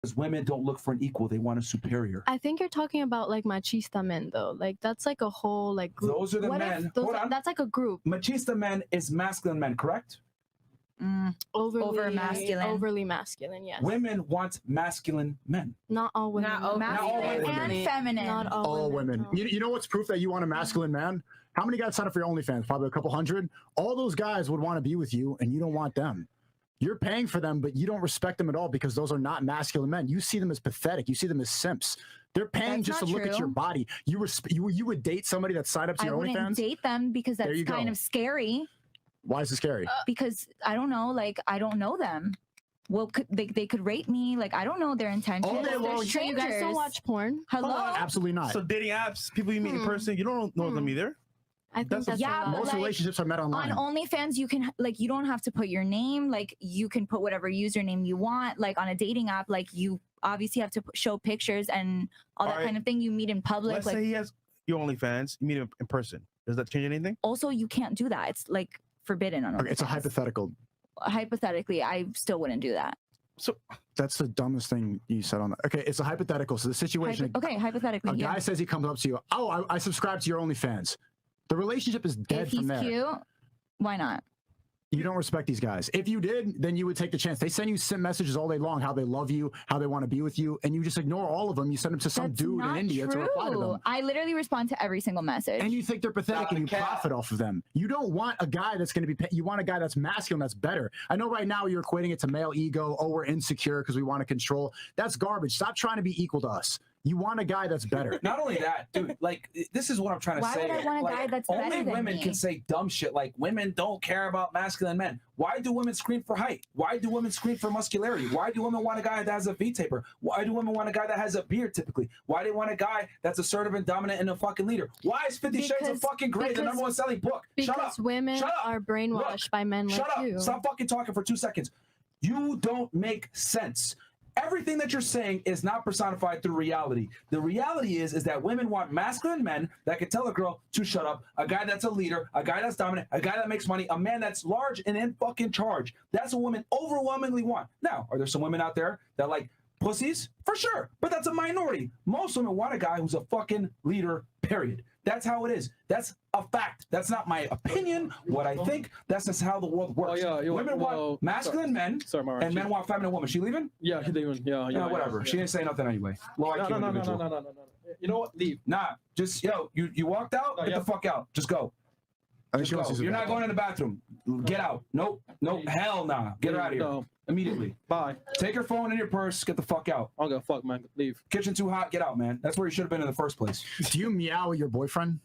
Because women don't look for an equal; they want a superior. I think you're talking about like machista men, though. Like that's like a whole like group. Those are the men. Hold on. That's like a group. Machista men is masculine men, correct? Overly masculine, yes. Women want masculine men. Not all women. Not all masculine and feminine. Not all women. No. You know what's proof that you want a masculine man? How many guys sign up for your OnlyFans? Probably a couple hundred. All those guys would want to be with you, and you don't want them. You're paying for them, but you don't respect them at all because those are not masculine men. You see them as pathetic. You see them as simps. They're paying just to look at your body. You would date somebody that signed up to your OnlyFans? I wouldn't date them because that's kind of scary. Why is it scary? Because I don't know, like I don't know them. Well, they could rape me. Like I don't know their intentions. All day long. So you guys don't watch porn? Hello? Absolutely not. So dating apps, people you meet in person, you don't know them either. I think that's most relationships are met online. On OnlyFans, you can you don't have to put your name. Like you can put whatever username you want. Like on a dating app, like you obviously have to show pictures and all that kind of thing. You meet in public. Let's say he has your OnlyFans. You meet him in person. Does that change anything? Also, you can't do that. It's like forbidden on OnlyFans. Okay, it's a hypothetical. Hypothetically, I still wouldn't do that. So that's the dumbest thing you said on that. Okay, it's a hypothetical. So the situation. Hypothetically. A guy says he comes up to you. Oh, I subscribe to your OnlyFans. The relationship is dead from there. If he's cute, why not? You don't respect these guys. If you did, then you would take the chance. They send you messages all day long, how they love you, how they want to be with you, and you just ignore all of them. You send them to some dude in India to reply to them. I literally respond to every single message. And you think they're pathetic and you profit off of them. You don't want a guy that's going to be, you want a guy that's masculine, that's better. I know right now you're equating it to male ego. Oh, we're insecure because we want to control. That's garbage. Stop trying to be equal to us. You want a guy that's better. Not only that, dude, like, this is what I'm trying to say. Why would I want a guy that's better than me? Only women can say dumb shit like women don't care about masculine men. Why do women scream for height? Why do women scream for muscularity? Why do women want a guy that has a V-taper? Why do women want a guy that has a beard typically? Why do they want a guy that's assertive and dominant and a fucking leader? Why is 50 Shades of fucking Grey the #1 selling book? Because Shut up. women Shut up. are brainwashed by men like you. Stop fucking talking for 2 seconds. You don't make sense. Everything that you're saying is not personified through reality. The reality is that women want masculine men that can tell a girl to shut up, a guy that's a leader, a guy that's dominant, a guy that makes money, a man that's large and in fucking charge. That's what women overwhelmingly want. Now, are there some women out there that like pussies? For sure, but that's a minority. Most women want a guy who's a fucking leader, period. That's how it is. That's a fact. That's not my opinion, what I think. That's just how the world works. Women want masculine men, and men want feminine women. She leaving? Yeah, she's leaving. Yeah, whatever. She didn't say nothing anyway. Low IQ individual. No. You know what? Leave. Nah, just, you walked out? Get the fuck out. Just go. Just go. You're not going in the bathroom. Get out. Nope. Hell nah. Get her out of here. No. Immediately. Bye. Take your phone and your purse. Get the fuck out. I'll go fuck, man. Leave. Kitchen too hot. Get out, man. That's where you should have been in the first place. Do you meow at your boyfriend?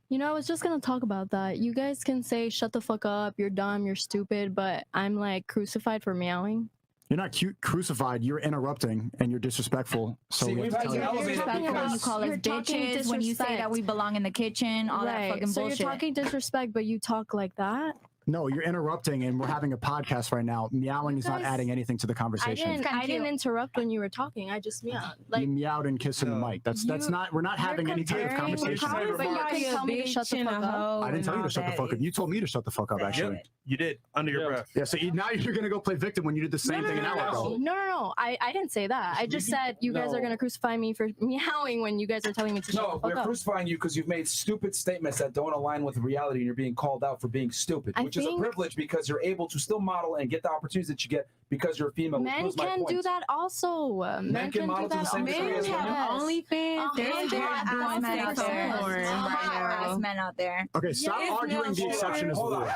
You know, I was just gonna talk about that. You guys can say, shut the fuck up, you're dumb, you're stupid, but I'm like crucified for meowing. You're not crucified, you're interrupting and you're disrespectful. So See, we've had you elevated when you call us bitches, when you say that we belong in the kitchen, all that fucking bullshit. So you're talking disrespect, but you talk like that? No, you're interrupting, and we're having a podcast right now. Meowing is not adding anything to the conversation. I didn't interrupt when you were talking. I just meowed. Like, you meowed and kissed in the mic. That's not. We're not having any type of conversation. But you can tell me to shut the fuck up. I didn't tell you to shut the fuck up. You told me to shut the fuck up. Actually, you did under your breath. Yeah. So now you're gonna go play victim when you did the same thing an hour ago. No. I didn't say that. I just said you guys are gonna crucify me for meowing when you guys are telling me to shut the fuck up. No, we're crucifying you because you've made stupid statements that don't align with reality, and you're being called out for being stupid, which is a privilege because you're able to still model and get the opportunities that you get because you're a female. Men can do that also. Men can model do that. Men have OnlyFans. There's men out there. Okay, stop arguing the exception is the rule.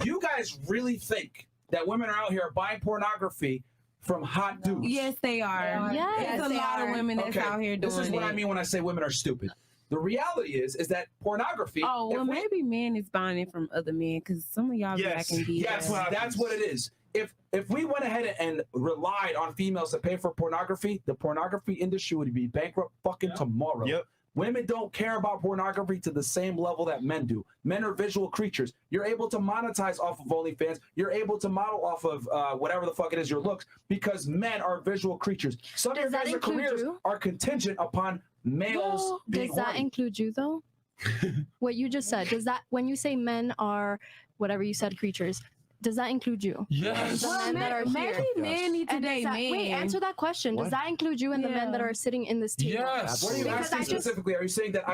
You guys really think that women are out here buying pornography from hot dudes? Yes, they are. Yes, there's a lot of women that's out here doing this is what I mean when I say women are stupid. The reality is that pornography. Oh, well, maybe men is buying it from other men because some of y'all be acting deep. Yes, that's what it is. If we went ahead and relied on females to pay for pornography, the pornography industry would be bankrupt fucking tomorrow. Yep. Women don't care about pornography to the same level that men do. Men are visual creatures. You're able to monetize off of OnlyFans. You're able to model off of whatever the fuck it is, your looks, because men are visual creatures. Some of your guys' careers are contingent upon males being Does that include you, though? What you just said, does that, when you say men are whatever you said, creatures, Does that include you? Yes. The men that are here. maybe men need to And does date that, men. wait, answer that question. What? Does that include you and the men that Yeah. are sitting in this table? Yes. What are you Because asking I just- specifically? Are you saying that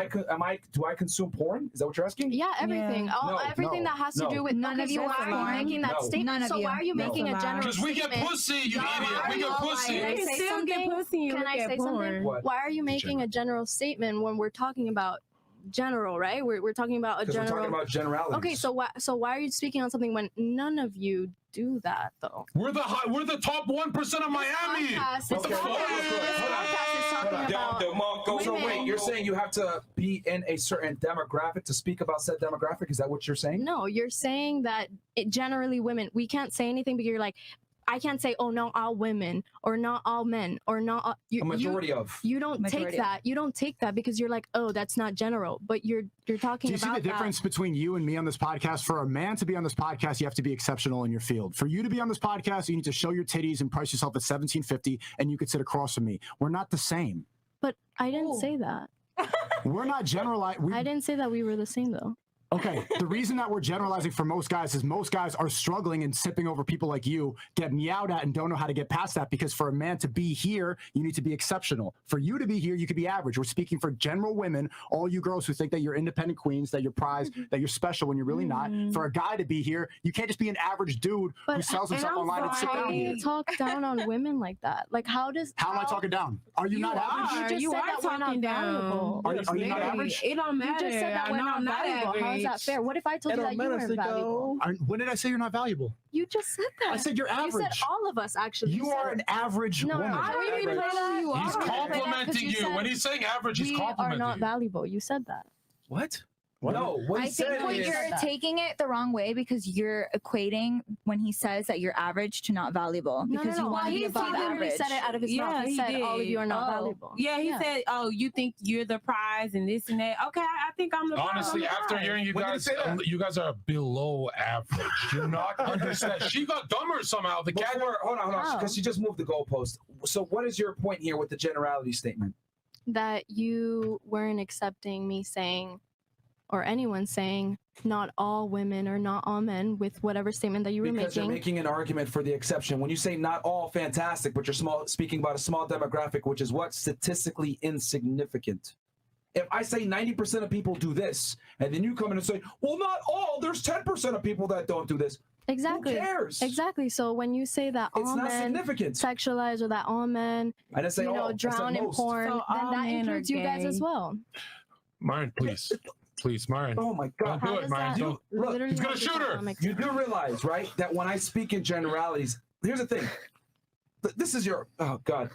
do I consume porn? Is that what you're asking? Yeah, everything. Yeah. All, No, everything no, that has to no. do with None okay, of you so why are are you lying. making that No. statement? None of So you. why are you No. making a That's a lie. general Because we get statement? pussy, you No, idiot. why We are you get all pussy. lying? You Can I can say still get something? pussy and Can look I at say something? porn. What? Why are you making a general statement when we're talking about general, right? We're talking about a Because we're general. talking about generalities. Okay, so why are you speaking on something when none of you do that though? We're the top 1% of Miami. Podcast What the is- fuck? This podcast is talking about So women. wait, you're saying you have to be in a certain demographic to speak about said demographic? Is that what you're saying? No, you're saying that generally women, we can't say anything because you're like, I can't say, oh, not all women or not all men or not all, A majority of. you don't Majority take of. that. You don't take that because you're like, oh, that's not general. But you're talking Do you see about the difference between you and me on this podcast? For a man to be on this podcast, you have to be exceptional in your field. For you to be on this podcast, you need to show your titties and price yourself at $17.50, and you could sit across from me. We're not the same. But I didn't say that. We're not generalizing. I didn't say that we were the same though. Okay, the reason that we're generalizing for most guys is most guys are struggling and sipping over people like you, get meowed at and don't know how to get past that, because for a man to be here, you need to be exceptional. For you to be here, you could be average. We're speaking for general women, all you girls who think that you're independent queens, that you're prized, that you're special when you're really not. For a guy to be here, you can't just be an average dude who But- sells himself and I'm online and sit How down do here. you talk down on women like that? Like how How am I talking down? Are you not average? You just said that we're not talking valuable. Are you not average? It don't You matter. just said that we're No, not I'm valuable. How is that average. fair? What if I told you that you weren't valuable? When did I say you're not valuable? You just said that. I said you're You average. said all of us actually. You said are an average No, no, woman. I don't even Average. play that. You He's are. complimenting you you. said When he's saying average, he's We are complimenting not you. valuable. You said that. What? No, what I he said think what is you're taking it the wrong way because you're equating when he says that you're average to not valuable because you want to be He above literally average. said it out of his mouth. He said all of you are not valuable. Yeah, he said, "Oh, you think you're the prize and this and that." Okay, I think I'm the prize. Honestly, I'm the after prize. hearing you When did he guys, say that? you guys are below average. You're not understand. She got dumber somehow. The cat. hold on, How? because she just moved the goalpost. So what is your point here with the generality statement? That you weren't accepting me saying, or anyone saying, not all women or not all men with whatever statement that you were Because making. you're making an argument for the exception. When you say not all, fantastic, but you're speaking about a small demographic, which is what? Statistically insignificant. If I say 90% of people do this, and then you come in and say, well, not all, there's 10% of people that don't do this. Exactly. Who cares? Exactly. So when you say that It's all not men significant. sexualize or that all men, I didn't say you know, all. I said drown in most. porn, So then all that men are includes you guys gay. as well. Myron, please, please, Myron. Oh my God. Don't do it, does Myron. that Don't. literally He's gonna have shoot her. economic You sense? do realize, right, that when I speak in generalities, here's the thing. This is your, oh God.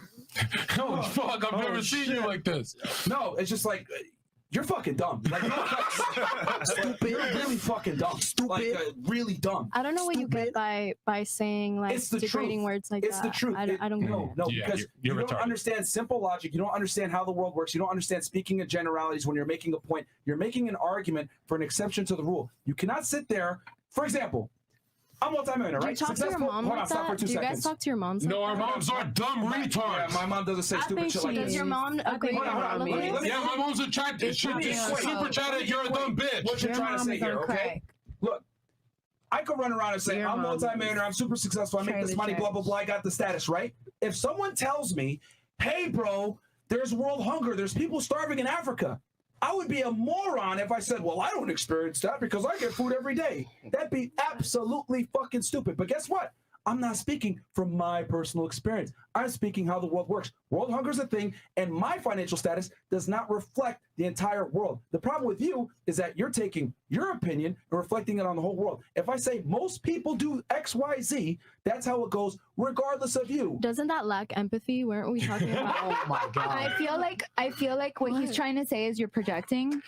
Holy fuck! I've never seen you like this. No, it's just like, you're fucking dumb. Like, no offense. Stupid. You're really fucking dumb. Stupid. Like, really dumb. I don't know what you get by saying like It's the degrading truth. words like It's that. the truth. I don't get it. No, Yeah, because you're you don't retarded. understand simple logic. You don't understand how the world works. You don't understand speaking in generalities when you're making a point. You're making an argument for an exception to the rule. You cannot sit there, for example, I'm multi-millionaire, Do you right? talk to your mom Hold like on, stop for that? 2 Do you guys seconds. talk to your moms No, like our that? moms are dumb Yeah, retards. my mom doesn't say I stupid think shit she like Does this. your mom I agree think with hold all on, of let me- this? Yeah, my mom's a chat. She's super chatted. You're a dumb bitch. What you're Your trying to mom say is on here, okay? crack. Look, I could run around and say, Your I'm mom multi-millionaire, I'm super successful, I make this trailer money, blah, trash. blah, blah, I got the status, right? If someone tells me, hey, bro, there's world hunger, there's people starving in Africa, I would be a moron if I said, well, I don't experience that because I get food every day. That'd be absolutely fucking stupid. But guess what? I'm not speaking from my personal experience. I'm speaking how the world works. World hunger is a thing, and my financial status does not reflect the entire world. The problem with you is that you're taking your opinion and reflecting it on the whole world. If I say most people do X, Y, Z, that's how it goes, regardless of you. Doesn't that lack empathy? Weren't we talking about? Oh my God. I feel like what he's What? trying to say is you're projecting,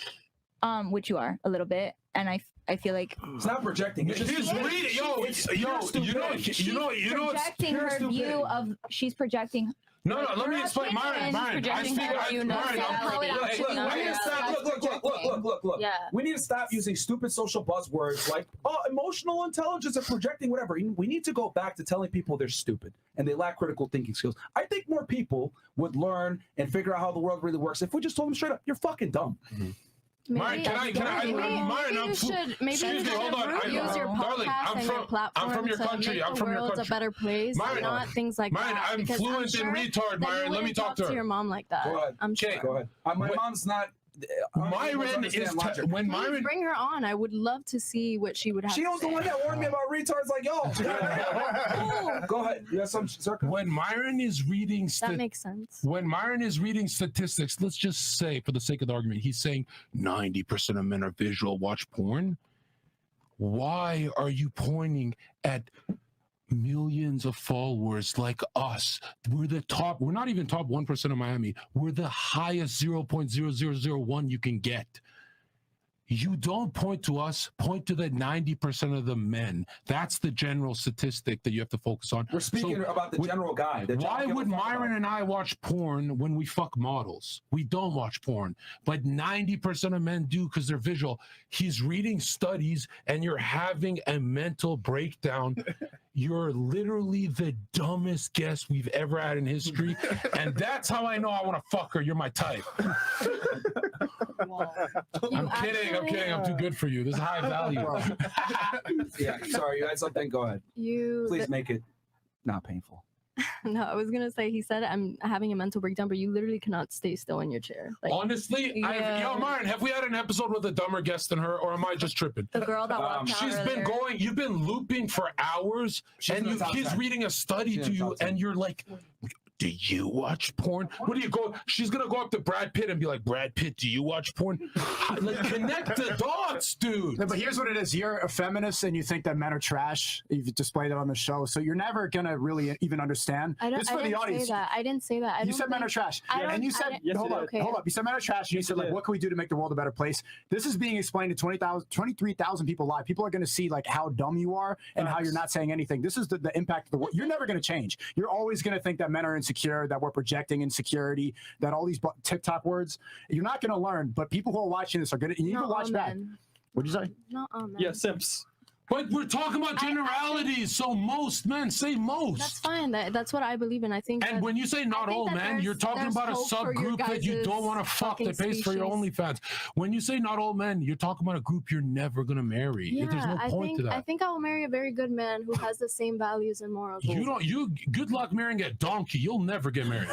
which you are a little bit, and I feel like It's not projecting. It's just He's reading. Yo, you know. projecting pure her view stupidity. of she's projecting. No, let me Her explain. Myron, opinion is I projecting speak. her view, not Myron, how it Look, actually we need to is. stop. That's Look. Yeah. We need to stop using stupid social buzzwords like, oh, emotional intelligence and projecting whatever. We need to go back to telling people they're stupid and they lack critical thinking skills. I think more people would learn and figure out how the world really works if we just told them straight up, you're fucking dumb. Myron, can Myron, I'm excuse me, hold on. Use your Darling, podcast and your platform I'm from your to country. make I'm the from your world country. a better place, Myron, not things like Myron, that. I'm because fluent in sure retard, that Myron. you Let me wouldn't talk to her. your mom like that. Go ahead. I'm sure. Okay. Go ahead. My mom's not. Myron is when Please Myron. bring her on. I would love to see what she would have. She to was the say. one that warned me about retards like y'all. Go ahead. You have some circle. When Myron is reading That makes sense. when Myron is reading statistics, let's just say, for the sake of the argument, he's saying 90% of men are visual, watch porn. Why are you pointing at millions of followers like us? We're the top. We're not even top 1% of Miami. We're the highest 0.0001 you can get. You don't point to us, point to the 90% of the men. That's the general statistic that you have to focus on. We're speaking about the general guy. Why would Myron and I watch porn when we fuck models? We don't watch porn, but 90% of men do because they're visual. He's reading studies and you're having a mental breakdown. You're literally the dumbest guest we've ever had in history. And that's how I know I want to fuck her. You're my type. I'm kidding. I'm too good for you. This is high value. Yeah, sorry, you had something. Go ahead. Please make it not painful. No, I was gonna say he said I'm having a mental breakdown, but you literally cannot stay still in your chair. Like, honestly, yo, Myron, have we had an episode with a dumber guest than her, or am I just tripping? The girl that walked out She's been going. You've been looping for hours, and he's reading a study to you, and you're like, do you watch porn? What do you go? She's gonna go up to Brad Pitt and be like, Brad Pitt, do you watch porn? Like, connect the dots, dude. No, but here's what it is. You're a feminist and you think that men are trash. You've displayed it on the show. So you're never going to really even understand. I This for the didn't audience. say that. I didn't say that. You said men are trash. And you said, hold up. You said men are trash. And you said, like, what can we do to make the world a better place? This is being explained to 23,000 people live. People are going to see, like, how dumb you are and how you're not saying anything. This is the impact of the world. You're never going to change. You're always going to think that men are insecure, that we're projecting insecurity, that all these TikTok words. You're not going to learn, but people who are watching this are going to, you need to watch back. What'd you say? Not all men. Yeah, simps. But we're talking about generalities, so most men say most. That's fine. That's what I believe in. I think. And when you say not all men, you're talking about a subgroup that you don't want to fuck that pays for your OnlyFans. When you say not all men, you're talking about a group you're never gonna marry. Yeah, there's no point to that. I think I will marry a very good man who has the same values and morals. You good luck marrying a donkey. You'll never get married.